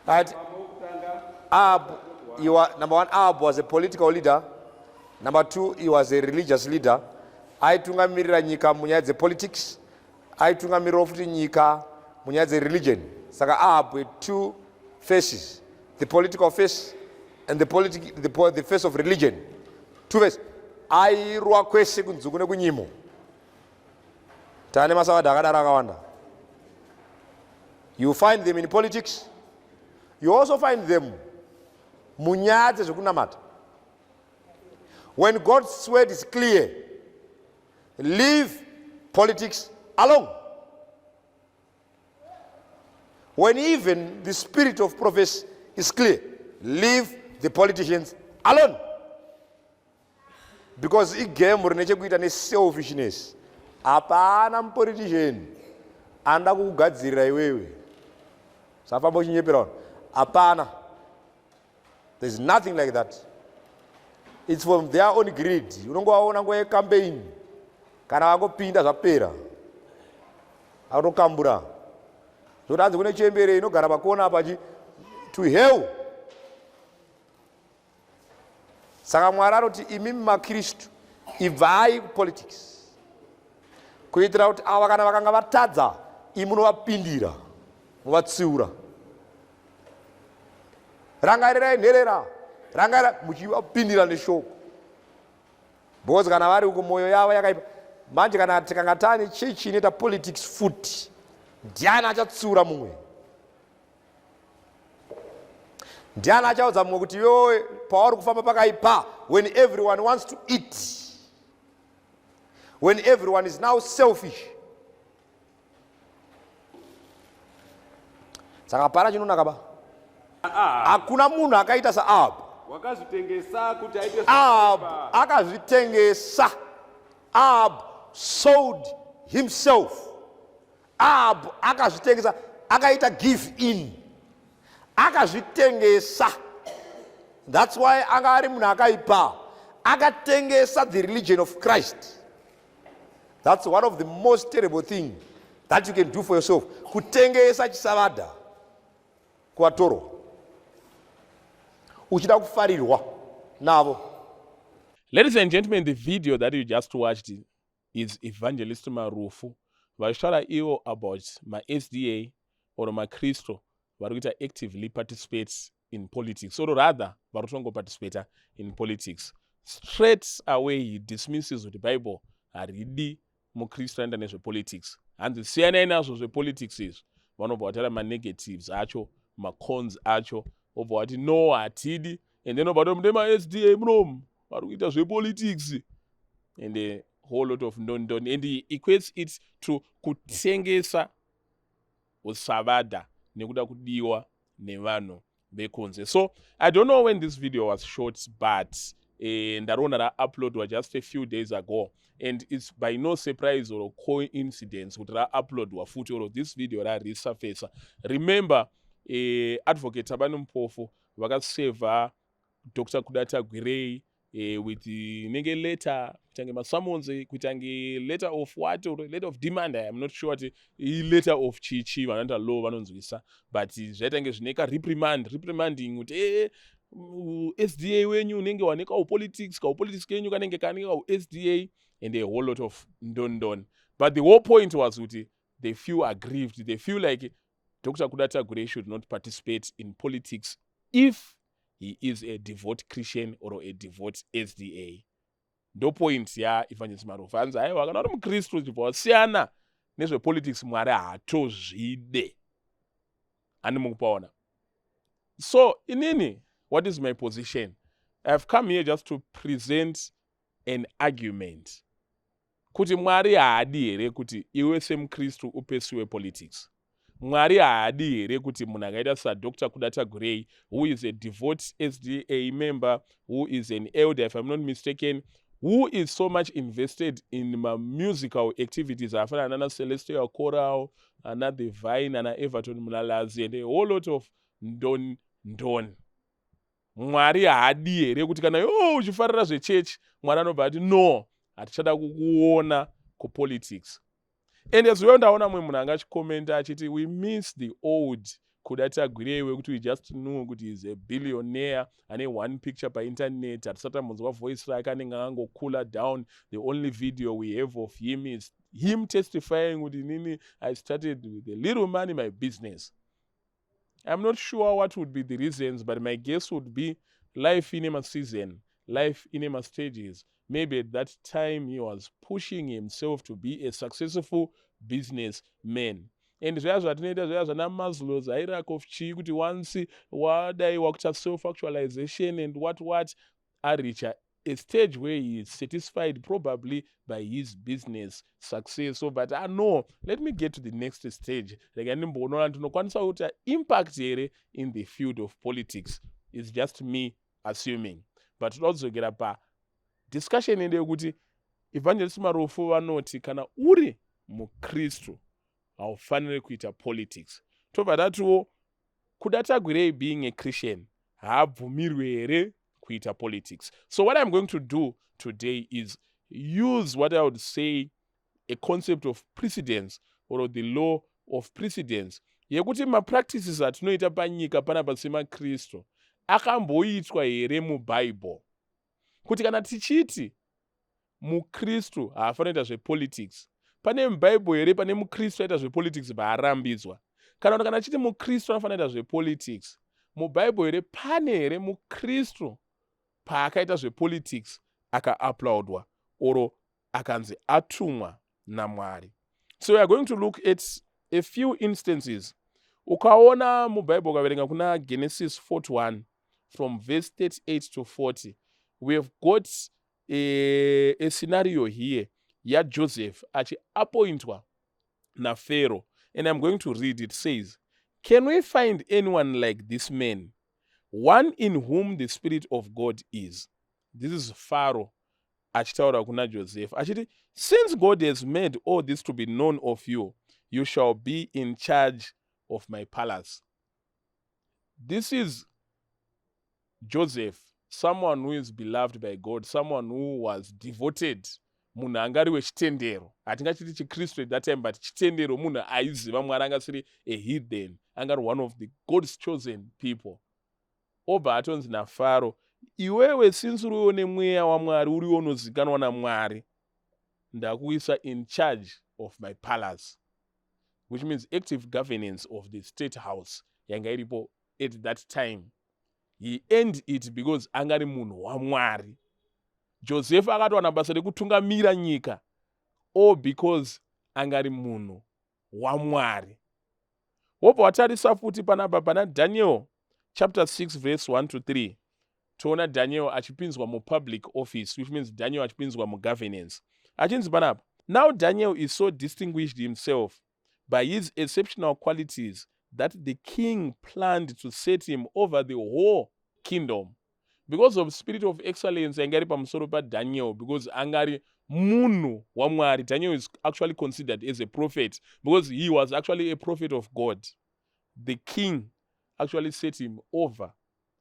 Right? Number one, Ahab was a political leader. Number two, he was a religious leader. Aitungamirira nyika munyaya dzepolitics. Aitungamirira futi nyika munyaya dzereligion. Saka Ahab had two faces, the political face and the face of religion. Two faces. Airwa kwese kunzuku nekunyimo. Tane masawada akadaro akawanda. You find them in politics. You also find them munyaya dzekunamata. When God's word is clear, leave politics alone. When even the spirit of prophecy is clear, leave the politicians alone. Because igame rinechekuita neselfishness. Apana politician anda kugadzirira iwewe. Safamba chinyepera. Apana. There's nothing like that. It's from their own greed. Unongowaona ngoye campaign. Kana wangopinda zvapera. Akutokambura. Zotanzi kune chembere inogara pakona apa to hell. Saka Mwari anoti imimi maKristu ibvai politics. Kuitira kuti ava kana vakanga vatadza imunovapindira muvatsiura. Rangarirai nherera. Rangaira muchivapindira neshoko. Because kana vari uko moyo yavo yakaipa. Manje kana tikanga tane chechi inoita politics futi. Ndiani achatsiura mumwe. Ndiani achaudza mumwe kuti iwewe pauri kufamba pakaipa when everyone wants to eat. When everyone is now selfish. Saka para chinonaka ba. Hakuna munhu akaita saAhab. Wakazvitengesa kuti aite Ahab akazvitengesa. Ahab sold himself. Ahab akazvitengesa, akaita give in. Akazvitengesa. That's why anga ari munhu akaipa. Akatengesa the religion of Christ. That's one of the most terrible things that you can do for yourself. Kutengesa chisavada kuvatoro. Uchida kufarirwa navo. Ladies and gentlemen, the video that you just watched is Evangelist Marufu. Vashara iwo about my SDA or my Christo varikuita actively participates in politics. Or rather, varikungoparidza in politics. Straight away he dismisses the Bible aridi muKristo and nezvepolitics. And the CNN also zvepolitics is one of whatever my negatives acho, my cons acho, of what no atidi, and then about them my SDA mrom, varikuita zvepolitics. And a whole lot of non-don. And he equates it to kutengesa usavada nekuda kudiwa nevano bekonze. So I don't know when this video was shot, but ndaona that upload was just a few days ago, and it's by no surprise or coincidence with that upload wa futhi or this video that resurface. Remember, advocate Tabanu Mpofu vakaseva Dr. Kuda Tagwirei with the nenge letter kutange summons kutange letter of what or letter of demand. I am not sure what letter of chichi vananda law vanonzwisa, but zvaitenge zvineka reprimanding kuti SDA wenyu unenge waneka politics kenyu kanenge kanika SDA, and a whole lot of don. But the whole point was kuti they feel aggrieved. They feel like Dr. Kuda Tagwirei should not participate in politics if he is a devout Christian or a devout SDA. Ndo point ya Evangelist Marufu. Anzi aiwa kana uri muKristu chibva siyana nezvepolitics Mwari haatozvide. Ani mukupaona. So inini, what is my position? I've come here just to present an argument. Kuti Mwari haadi here kuti iwe semuKristu upesiwe politics. Mwari haadi here kuti munhu akaita saDr. Kuda Tagwirei, who is a devout SDA member, who is an elder, if I'm not mistaken, who is so much invested in my musical activities. I've had another celestial choral, another Vine, and Everton Mulalazi, and a whole lot of don. Mwari haadi here kuti kana uchifarira zvechechi, Mwari anobva ati no, hatichada kukuona kupolitics. And as well, ndaona mwe munhu anga achikomenta achiti we miss the old Kuda Tagwirei wekuti we just knew kuti he's a billionaire ane one picture painternet, hatisati tambonzwa voice rake, anenge angangocooler down. The only video we have of him is him testifying kuti nini, I started with a little money my business. I'm not sure what would be the reasons, but my guess would be life in a season, life in a stages. Maybe at that time he was pushing himself to be a successful businessman. And zvaya zvatinoita zvaya zvana Maslow's hierarchy of chi, kuti once wadaiwa kuita self-actualization and what reach a stage where he is satisfied probably by his business success. So, but I know, let me get to the next stage. Impact here in the field of politics is just me assuming. But also get up a discussion in the kuti Evangelist Marufu vanoti kana uri mukristu haufaniri kuita politics. Tobva tatuwo Kuda Tagwirei being a Christian haabvumirwi here kuita politics. So what I'm going to do today is use what I would say a concept of precedents or the law of precedents. Yekuti ma-practices atinoita panyika panapa semakristu akamboitwa here muBible. Kuti kana tichiti mukristu haafanira zvepolitics, pane muBible here pane mukristu aita zvepolitics vaarambidzwa? Kana chiti mukristu anofanira zvepolitics, muBible here pane here mukristu paakaita zvepolitics aka-uploadwa oro akanzi atumwa naMwari? So we are going to look at a few instances. Ukaona muBible ukaverenga kuna Genesis 41 from verse 38 to 40, we have got a scenario here yaJoseph achi-appointwa naPharaoh, and I'm going to read. It says, "Can we find anyone like this man, one in whom the Spirit of God is?" This is Pharaoh achitaura kuna Joseph achiti, "Since God has made all this to be known of you, you shall be in charge of my palace." This is Joseph, someone who is beloved by God, someone who was devoted, munhu angari wechitendero, hatingachiti chikristu at that time, but chitendero, munhu aiziva Mwari, angasiri a heathen, angari one of the God's chosen people. Obva atonzi naFaro, "Iwewe since uriwo nemweya waMwari, uriwo unozikanwa naMwari, ndakuisa in charge of my palace," which means active governance of the state house yanga iripo at that time. He earned it because angari munhu waMwari. Joseph akatwana basa rekutungamira nyika, all because angari munhu waMwari. Wobva watarisa futi panapa pana Daniel chapter 6 verse 1 to 3. Toona Daniel achipinzwa mu public office, which means Daniel achipinzwa mu governance. Achinzi panapa, "Now Daniel is so distinguished himself by his exceptional qualities that the king planned to set him over the whole kingdom." Because of spirit of excellence angari pamusoro pa Daniel, because angari munhu waMwari. Daniel is actually considered as a prophet because he was actually a prophet of God. The king actually set him over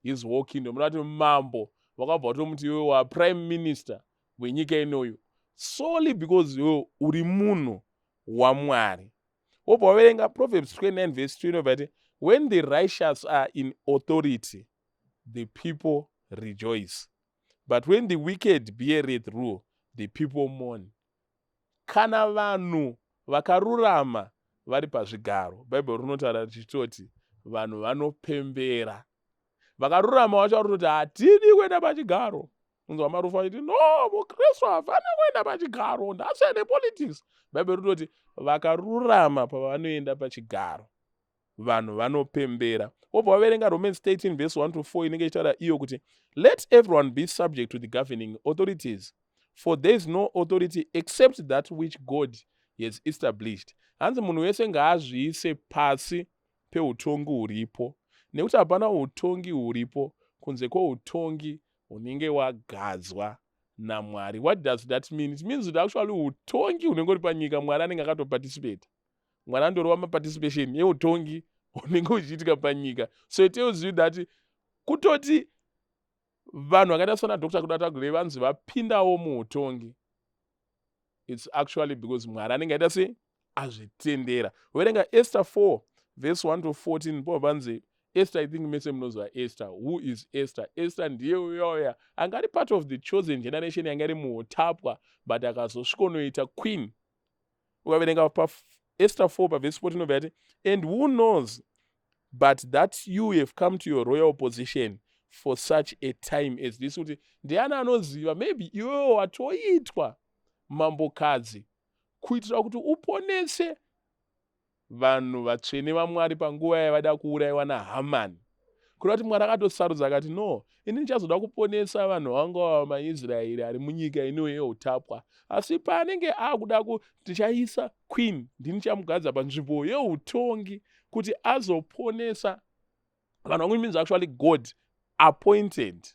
his whole kingdom. Not mambo wakabva tomuti iwe wa prime minister wenyika inoyo, solely because iwe uri munhu waMwari. Wobva waverenga Proverbs 29 verse 20 but when the righteous are in authority, the people rejoice, but when the wicked beareth rule, the people mourn. Kana vanhu vakarurama vari pazvigaro, Bible rinotaura richitoti vanhu vanopembera. Vakarurama vacho varikutoti hatidi kuenda pachigaro. Unzwa Marufu achiti, "No, mukristu hafaniri kuenda pachigaro, ndasiyane politics." Bible rinoti vakarurama pavanoenda pachigaro, vanhu vanopembera. Wobva waverenga Romans 13 verse 1 to 4 inenge ichitaura iyo kuti, "Let everyone be subject to the governing authorities, for there is no authority except that which God has established." Hanzi munhu wese ngaazviise pasi peutongi huripo, nekuti hapana utongi huripo kunze kweutongi hunenge wagadzwa naMwari. What does that mean? It means that actually utongi hunenge uri panyika Mwari anenge akatoparticipate. Mwari andori wamaparticipation yeutongi hunenge huchiitika panyika. So it tells you that kutoti vanhu vakaita sana Dr. Kuda Tagwirei vanzi vapindawo muutongi, it's actually because Mwari anenge aita sei? Azvitendera. Werenga Esther 4 verse 1 to 14 pobanzi Esther, I think mese mnozwa Esther. Who is Esther? Esther ndiye uyoya angari part of the chosen generation yangari muutapwa but akazosvikonoita queen. Ukaverenga pa Esther 4 verse 14 obati, and who knows but that you have come to your royal position for such a time as this. Kuti ndiani anoziva maybe iwewe watoitwa mambokadzi kuitira kuti uponese vanhu vatsvene vaMwari panguva yavada kuurayiwa naHamani. Kuda kuti Mwari akatosarudza akati no, ini ndichazoda kuponesa vanhu vangu vamaIsraeri ari munyika ino yeutapwa, asi paanenge akuda tichaisa queen ndinichamugadza panzvimbo yeutongi kuti azoponesa vanhu vangu. Means actually God appointed.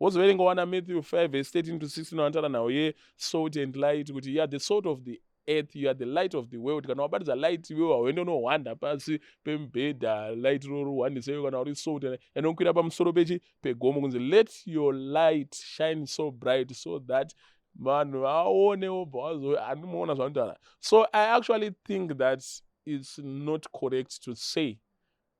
Wozoverenga wana Matthew 5 verse 13 to 16 vanotara nawo ye salt and light kuti you are the salt of the earth, you are the light of the world. Kana wabatidza light iwewe hauende unohwanda pasi pemubhedha light roruhwandisa iwe kana uri salt and unokwira pamusoro pegomo kunzi let your light shine so bright so that vanhu vaone obva anomuona zvaanotaura. So I actually think that it's not correct to say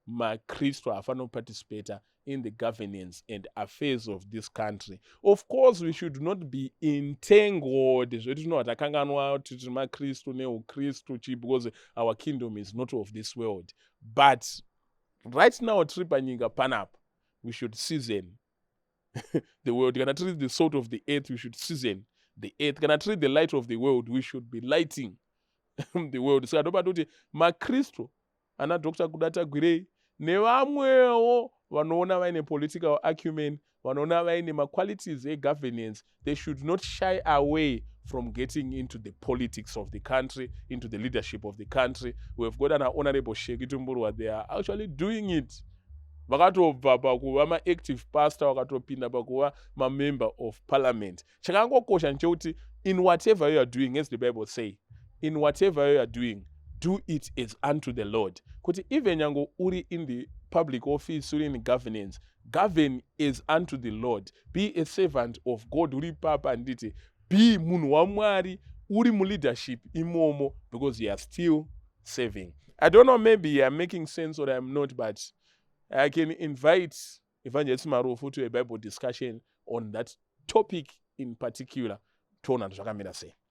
maKristu hafana kuparticipate in the governance and affairs of this country. Of course, we should not be entangled because our kingdom is not of this world. But right now, we should season the world. You cannot treat the salt of the earth, we should season the earth. You cannot treat the light of the world, we should be lighting the world. So maKristu ana Dr. Kuda Tagwirei nevamwewo vanoona vaine political acumen, vanoona vaine ma-qualities e-governance, they should not shy away from getting into the politics of the country, into the leadership of the country. We've got an honorable Sheki Tumburwa, they are actually doing it. Vakatobva pakuva ma-active pastor, vakatopinda pakuva ma-member of parliament. Chakangokosha nchekuti in whatever you are doing, as the Bible say, in whatever you are doing, do it as unto the Lord. Kuti even yango uri in the public office, uri in governance, govern as unto the Lord. Be a servant of God. Uri papa nditi. Be munhu waMwari. Uri mu leadership imomo because you are still serving. I don't know, maybe I'm making sense or I'm not, but I can invite Evangelist Marufu to a Bible discussion on that topic in particular. Tona zvakamira sei.